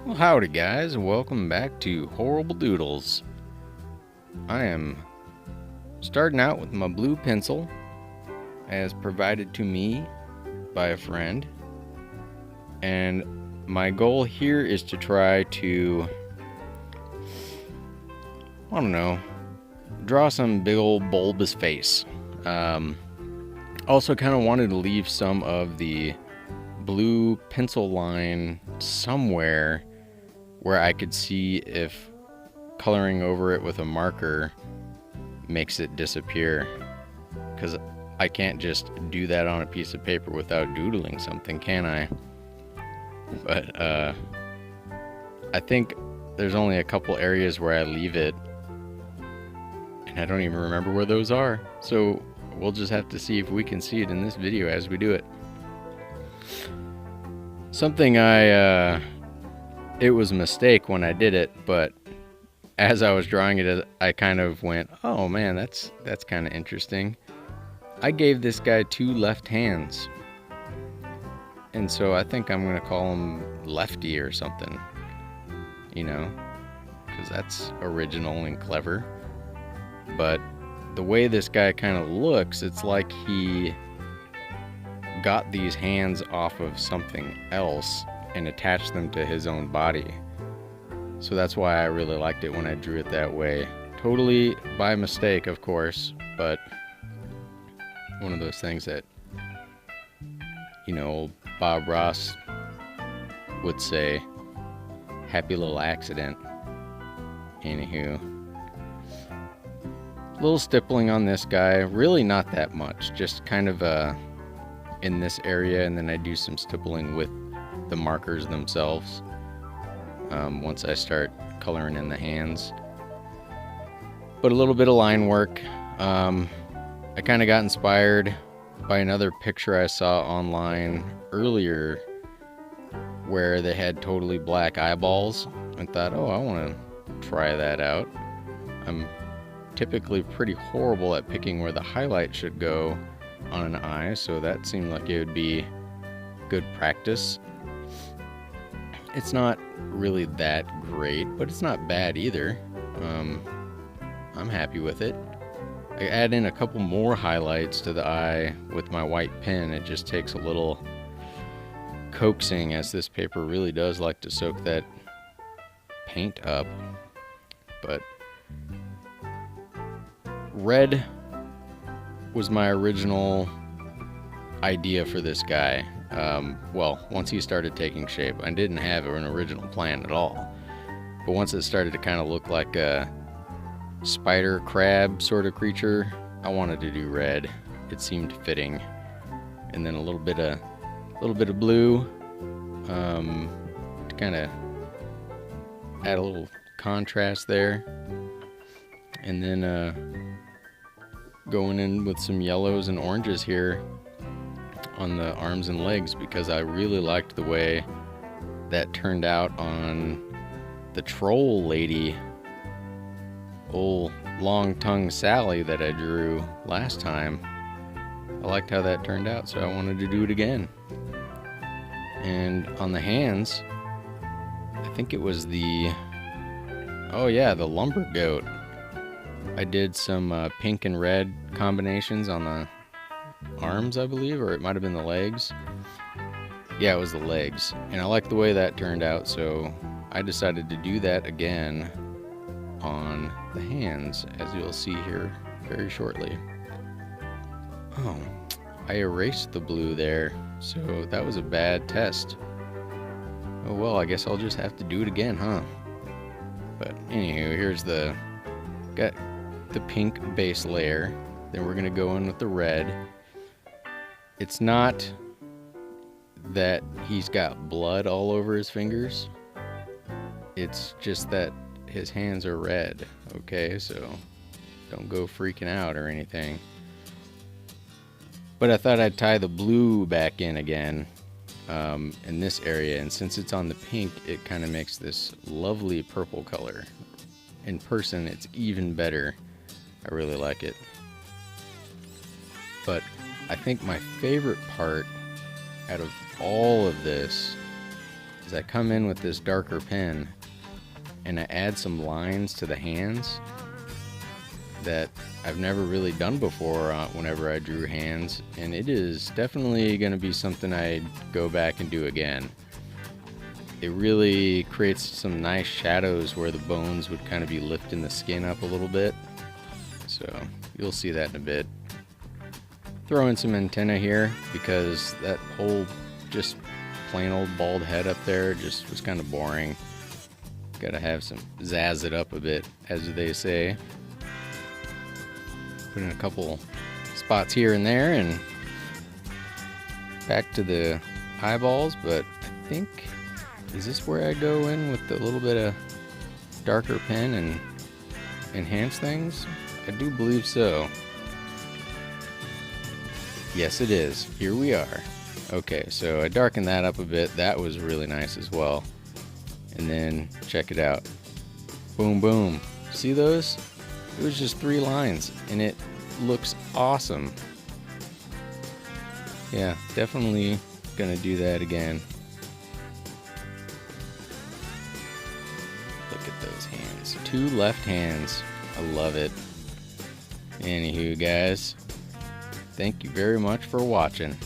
Well, howdy guys, and welcome back to Horrible Doodles. I am starting out with my blue pencil, as provided to me by a friend. And my goal here is to try to, I don't know, draw some big old bulbous face. Also kind of wanted to leave some of the blue pencil line somewhere where I could see if coloring over it with a marker makes it disappear, because I can't just do that on a piece of paper without doodling something, can I? But I think there's only a couple areas where I leave it, and I don't even remember where those are, so we'll just have to see if we can see it in this video as we do it. Something it was a mistake when I did it, but as I was drawing it, I kind of went, oh man, that's kind of interesting. I gave this guy two left hands, and so I think I'm gonna call him Lefty or something, you know, because that's original and clever. But the way this guy kind of looks, it's like he got these hands off of something else and attached them to his own body. So that's why I really liked it when I drew it that way. Totally by mistake, of course, but one of those things that, you know, old Bob Ross would say, happy little accident. Anywho, little stippling on this guy, really not that much, just kind of in this area, and then I do some stippling with the markers themselves once I start coloring in the hands. But a little bit of line work. I kind of got inspired by another picture I saw online earlier where they had totally black eyeballs, and thought, oh, I want to try that out. I'm typically pretty horrible at picking where the highlight should go on an eye, so that seemed like it would be good practice. It's not really that great, but it's not bad either. I'm happy with it. I add in a couple more highlights to the eye with my white pen. It just takes a little coaxing, as this paper really does like to soak that paint up. But red was my original idea for this guy. Well, once he started taking shape, I didn't have an original plan at all. But once it started to kind of look like a spider crab sort of creature, I wanted to do red. It seemed fitting. And then a little bit of blue to kind of add a little contrast there. And then going in with some yellows and oranges here on the arms and legs, because I really liked the way that turned out on the troll lady, old long-tongued Sally, that I drew last time. I liked how that turned out, so I wanted to do it again. And on the hands, I think it was the lumber goat. I did some pink and red combinations on the arms, I believe, or it might have been the legs. Yeah, it was the legs. And I like the way that turned out, so I decided to do that again on the hands, as you'll see here very shortly. Oh, I erased the blue there, so that was a bad test. Oh well, I guess I'll just have to do it again, huh? But anywho, here's got the pink base layer. Then we're gonna go in with the red. It's not that he's got blood all over his fingers. It's just that his hands are red, okay? So don't go freaking out or anything. But I thought I'd tie the blue back in again in this area, and since it's on the pink, it kind of makes this lovely purple color. In person, it's even better. I really like it. But I think my favorite part out of all of this is I come in with this darker pen and I add some lines to the hands that I've never really done before whenever I drew hands, and it is definitely going to be something I go back and do again. It really creates some nice shadows where the bones would kind of be lifting the skin up a little bit, so you'll see that in a bit. Throw in some antenna here because that whole just plain old bald head up there just was kind of boring. Gotta have some zazz it up a bit, as they say. Put in a couple spots here and there and back to the eyeballs, but I think, is this where I go in with a little bit of darker pen and enhance things? I do believe so. Yes, it is. Here we are. Okay, so I darkened that up a bit. That was really nice as well. And then check it out. Boom, boom. See those? It was just 3 lines and it looks awesome. Yeah, definitely gonna do that again. Look at those hands. 2 left hands. I love it. Anywho, guys, thank you very much for watching.